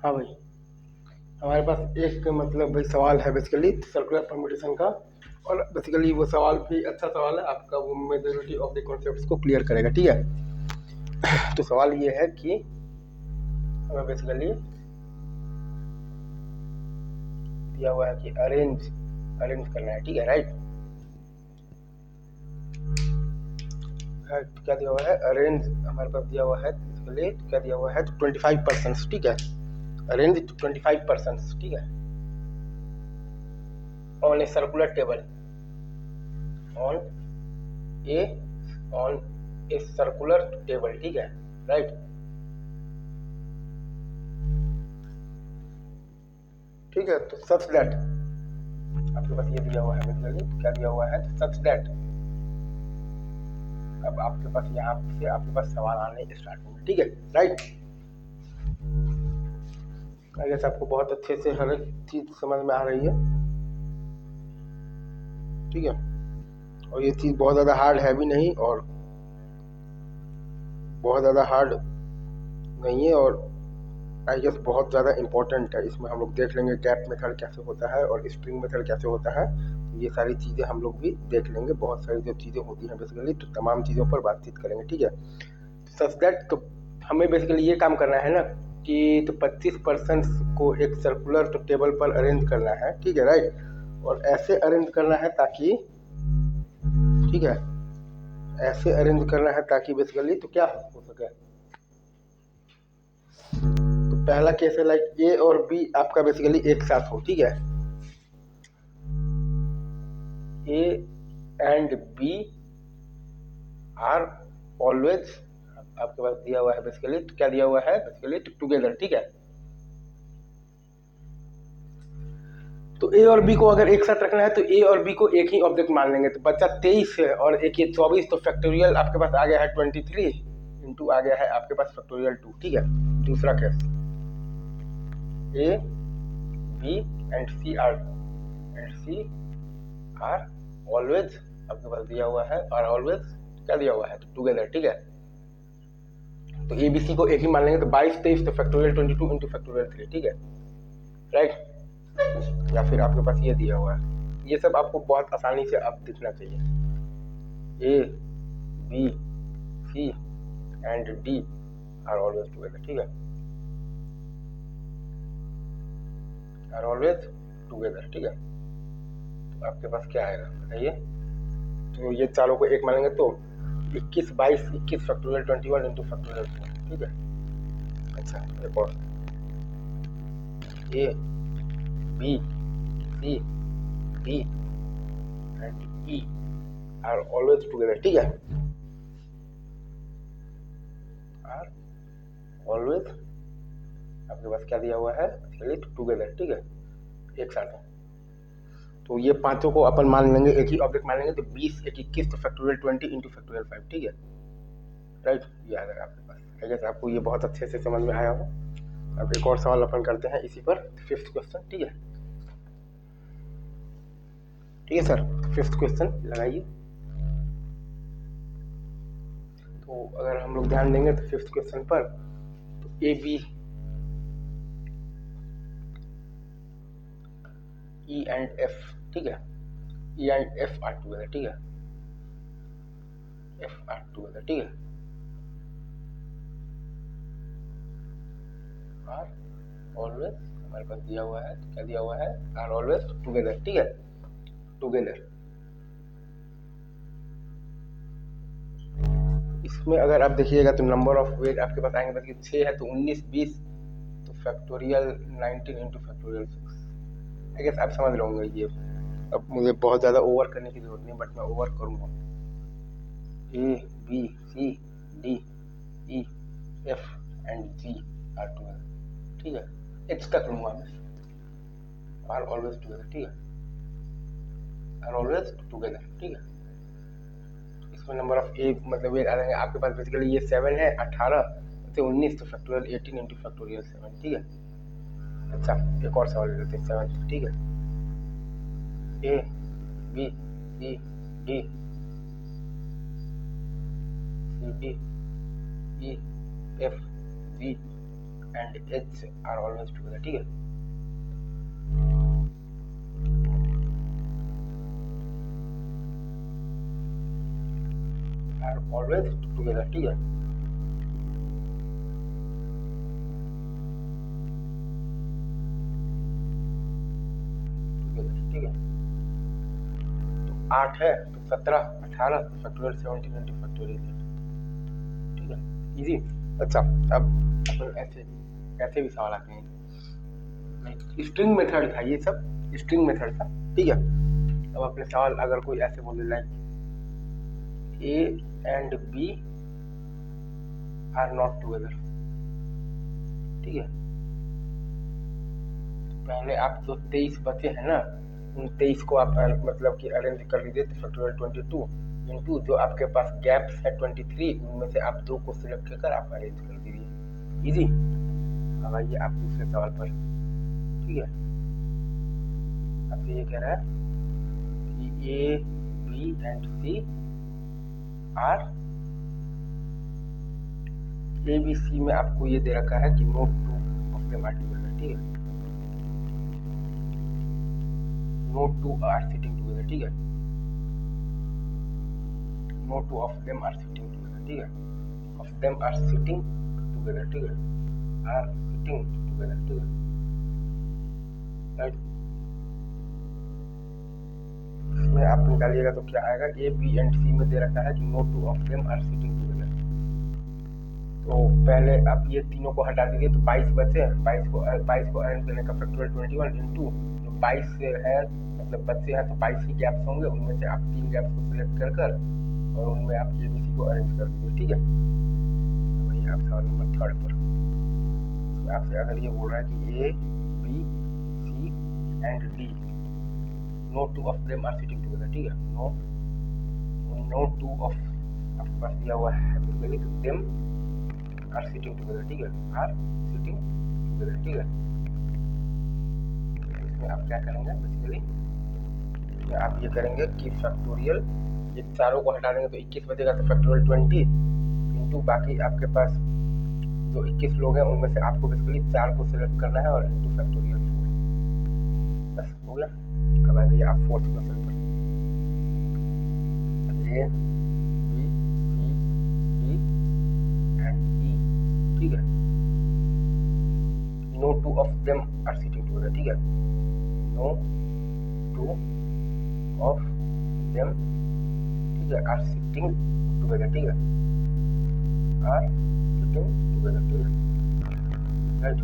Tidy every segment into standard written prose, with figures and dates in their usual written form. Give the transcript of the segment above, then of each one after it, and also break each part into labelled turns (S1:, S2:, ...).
S1: हाँ भाई, हमारे पास एक मतलब भाई सवाल है बेसिकली सर्कुलर परम्यूटेशन का। और बेसिकली वो सवाल भी अच्छा सवाल है आपका, वो मेजोरिटी ऑफ द कॉन्सेप्ट्स को क्लियर करेगा। ठीक है, तो सवाल ये है कि हमें बेसिकली दिया हुआ है कि अरेंज अरेंज करना है। ठीक है, राइट। क्या दिया हुआ है? अरेंज हमारे पास दिया हुआ है बेसिकली, क्या दिया हुआ है? तो 25%। ठीक है, अरेंज 25%। ठीक है, on a circular table, on A on a circular table. ठीक है, राइट। ठीक है, तो सच दैट आपके पास ये दिया हुआ है बेसिकली, क्या दिया हुआ है? Such that. अब आपके पास यहाँ से आपके पास सवाल आने स्टार्ट होंगे। ठीक है, राइट। आई गेस आपको बहुत अच्छे से हर एक चीज समझ में आ रही है। ठीक है, और ये चीज बहुत ज्यादा हार्ड है भी नहीं, और बहुत ज्यादा हार्ड नहीं है, और आई गेस बहुत ज़्यादा इंपॉर्टेंट है। इसमें हम लोग देख लेंगे गैप मेथड कैसे होता है और स्ट्रिंग मेथड कैसे होता है। ये सारी चीज़ें हम लोग भी देख लेंगे। बहुत सारी जो चीज़ें होती हैं बेसिकली, तो तमाम चीज़ों पर बातचीत करेंगे। ठीक है, सच दैट तो हमें बेसिकली ये काम करना है ना कि तो 25% को एक सर्कुलर तो टेबल पर अरेंज करना है। ठीक है, राइट। और ऐसे अरेंज करना है ताकि, ठीक है, ऐसे अरेंज करना है ताकि बेसिकली तो क्या हो सके। तो पहला केस है लाइक ए और बी आपका बेसिकली एक साथ हो। ठीक है, A and B are always आपके पास दिया हुआ है बेसिकली, तो क्या दिया हुआ है बेसिकली? टुगेदर। ठीक है, तो ए और बी को अगर एक साथ रखना है तो ए और बी को एक ही ऑब्जेक्ट मान लेंगे, तो बच्चा 23 है और एक ये 24, तो फैक्टोरियल आपके पास आ गया है 23 इंटू आ गया है आपके पास फैक्टोरियल 2। ठीक है, दूसरा case A B and C are always आपके पास दिया हुआ है, और ऑलवेज क्या दिया हुआ है? तो टुगेदर। ठीक है, तो ए बी सी को एक ही मान लेंगे, तो 22 23 तो फैक्टोरियल 22 इंटू फैक्टोरियल 3। ठीक है, राइट। या फिर आपके पास ये दिया हुआ है, ये सब आपको बहुत आसानी से अब दिखना चाहिए। A B C and D are always together. ठीक है, आर ऑलवेज टुगेदर। ठीक है, तो आपके पास क्या आएगा बताइए? तो ये चारों को एक मानेंगे तो 21 22 21 फैक्टोरियल 21 इंटू फैक्टोरियल 4। ठीक है, अच्छा एक और A B C D and E are always together. ठीक है, आर ऑलवेज आपके पास क्या दिया हुआ है? टुगेदर। ठीक है, एक साथ है। तो ये पांचों को अपन मान लेंगे, एक ही ऑब्जेक्ट मान लेंगे, तो 20 एक 21 तो फैक्टोरियल 20 इंटू फैक्टोरियल 5। ठीक है, राइट। ये आ जाएगा आपके पास। आई गेस आपको ये बहुत अच्छे से समझ में आया हो। अब एक और सवाल अपन करते हैं इसी पर, 5th क्वेश्चन। ठीक है, ठीक है सर, 5th क्वेश्चन लगाइए। तो अगर हम लोग ध्यान देंगे तो 5th क्वेश्चन पर, तो A B E and F. ठीक है, E and F are together. ठीक है, एफ आर टुगेदर। ठीक है, आर ऑलवेज हमारे पास दिया हुआ है, क्या दिया हुआ है? Are always together. ठीक है, टुगेदर। इसमें अगर आप देखिएगा तो नंबर ऑफ वेट आपके पास आएंगे, बल्कि 6 है तो 19 20 तो factorial 19 into factorial 6। I guess आप समझ रहे होंगे ये। अब मुझे बहुत ज़्यादा ओवर करने की जरूरत नहीं, बट मैं ओवर करूँगा। A B C D E F and G are together. ठीक है, एच तक लूँगा मैं, आर ऑलवेज टुगेदर। ठीक है, आर ऑलवेज टुगेदर। ठीक है, इसमें नंबर ऑफ ए मतलब वेट आ जाएंगे आपके पास बेसिकली, ये 7 है 18 से 19 तो फैक्टोरियल 18 इंटू फैक्टोरियल 7। ठीक है, अच्छा एक और सवाल लेते हैं 7। ठीक है, A B C D C D E F G and H are always together, ठीक है। आर ऑलवेज टुगेदर, ठीक है। ठीक है, तो 8 है तो 17 18 फैक्टोरियल 17 इंटू फैक्टोरियल, ठीक है, इजी। अच्छा, अब ऐसे ऐसे भी सवाल आते हैं, स्ट्रिंग मेथड था ये सब, स्ट्रिंग मेथड था, ठीक है। अब अपने सवाल अगर कोई ऐसे बोले like A and B are not together, ठीक है। पहले आप जो 23 बचे हैं ना, उन 23 को आप मतलब कि अरेंज कर लीजिए, तो फैक्टोरियल 22 इंटू जो आपके पास गैप्स है 23, उनमें से आप 2 को सिलेक्ट कर आप अरेंज कर दीजिए, इजी। अब आइए आप दूसरे सवाल पर, ठीक है। आपसे ये कह रहा है कि A B and C are, A B C में आपको ये दे रखा है कि no two of them are together, ठीक है, no two are sitting together, ठीक है, no two of them are sitting together, ठीक है, of them are sitting together, ठीक है, आर सिटिंग टुगेदर, ठीक है, राइट। इसमें आप निकालिएगा तो क्या आएगा, ए बी एंड सी में दे रखा है कि no two of them are sitting together. तो पहले आप ये तीनों को हटा दीजिए, तो 22 बचे, 22 को अरेंज करने का फैक्टोरियल 21 इंटू जो 22 से है मतलब बच्चे हैं, तो 22 ही गैप्स होंगे, उनमें से आप 3 गैप्स को सिलेक्ट कर और उनमें आप ए बी सी को अरेंज कर दीजिए, ठीक है। वही आप सवाल नंबर 3 पर आपसे अगर ये बोल रहा है कि A B C and D, no two of them are sitting together, ठीक है, नो टू ऑफ आपके पास दिया हुआ है देम आर सिटिंग टुगेदर, ठीक है, आर सिटिंग टुगेदर, ठीक है। इसमें आप क्या करेंगे बेसिकली, आप ये करेंगे कि फैक्टोरियल ये चारों को हटा देंगे तो 21 बचेगा, तो फैक्टोरियल 20 इंटू बाकी आपके पास जो 21 लोग हैं उनमें से आपको बेसिकली 4 को सिलेक्ट करना है और इंटू फैक्टोरियल 4, बस हो गया। अब आ जाइए आप 4th क्वेश्चन पर, A B C D and E, ठीक है, no two of them are sitting together, ठीक है, नो टू ऑफ देम, ठीक है, आर सिटिंग टुगेदर, ठीक है, आर सिटिंग टुगेदर, ठीक है, राइट।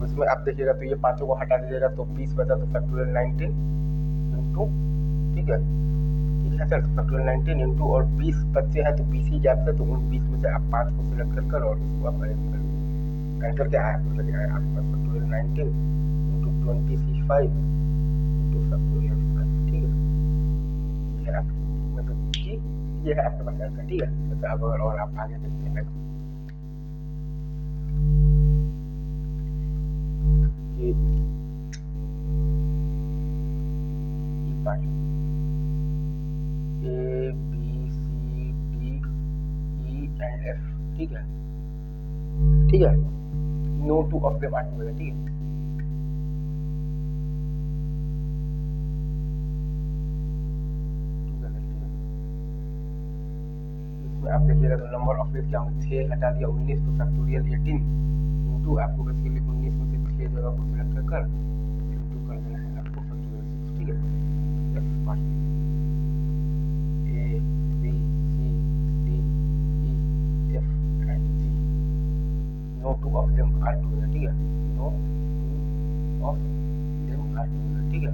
S1: इसमें आप देखिएगा तो ये 5 को हटा दीजिएगा तो 20 बचा, तो फैक्टोरियल 19 इंटू, ठीक है, ठीक है सर, तो फैक्टोरियल 19 इंटू और 20 बच्चे हैं तो 20 ही गैप्स है, तो उन 20 में से आप 5 को सिलेक्ट कर और उसको आप अरेंज कर लीजिए। आंसर क्या आया मतलब क्या है आपके पास, फैक्टोरियल 19 इंटू 25 इंटू फैक्टोरियल 5, ठीक है, ये आप मतलब कि ये है आपके पास आंसर, ठीक है। अच्छा, अब अगर और आप आगे देखते हैं कि part A B C D E and F, ठीक है, ठीक है, no two of them are together, ठीक है, इसमें आप देखिएगा तो नंबर ऑफ वेज क्या होंगे, 6 हटा दिया 19, तो फैक्टोरियल 18 इंटू आपको बेसिकली 19 में से 6 जगह को सिलेक्ट कर इंटू कर देना है आपको फैक्टोरियल 6, ठीक है। A B C D E F and G, no two of them are together, ठीक है, no two of them are together, ठीक है,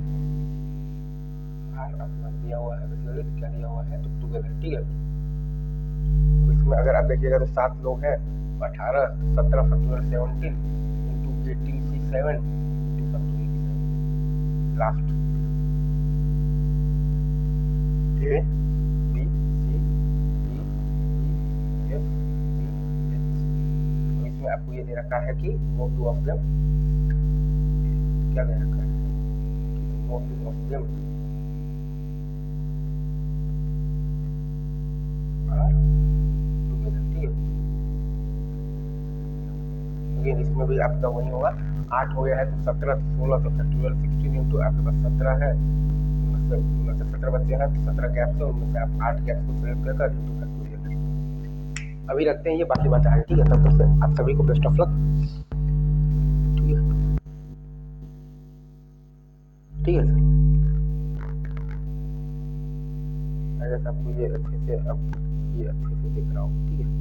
S1: आर अपना दिया हुआ है बेसिकली क्या दिया हुआ है, तो टुगेदर, ठीक है। इसमें अगर आप देखिएगा तो 7 लोग हैं, 18 17 factorial 17 into 18 C 7 into factorial 7, last A B C D E F G H, तो इसमें आपको ये दे रखा है कि नो टू ऑफ देम, क्या दे रखा है, no two of them are together, again इसमें भी आपका वही होगा, 8 हो गया है तो 17 16 तो फैक्टोरियल 16 इंटू आपके पास 17 है, उनमें से 17 बच्चे हैं तो 17 गैप्स है, उनमें से आप 8 गैप्स को सेलेक्ट कर इंटू फैक्टोरियल अभी रखते हैं ये, बाकी बात आगे, ठीक है। तब तक से आप सभी को बेस्ट ऑफ लक, ठीक है, ठीक है सर। अगर आपको ये अच्छे से, अब ये अच्छे से दिख रहा हो, ठीक है।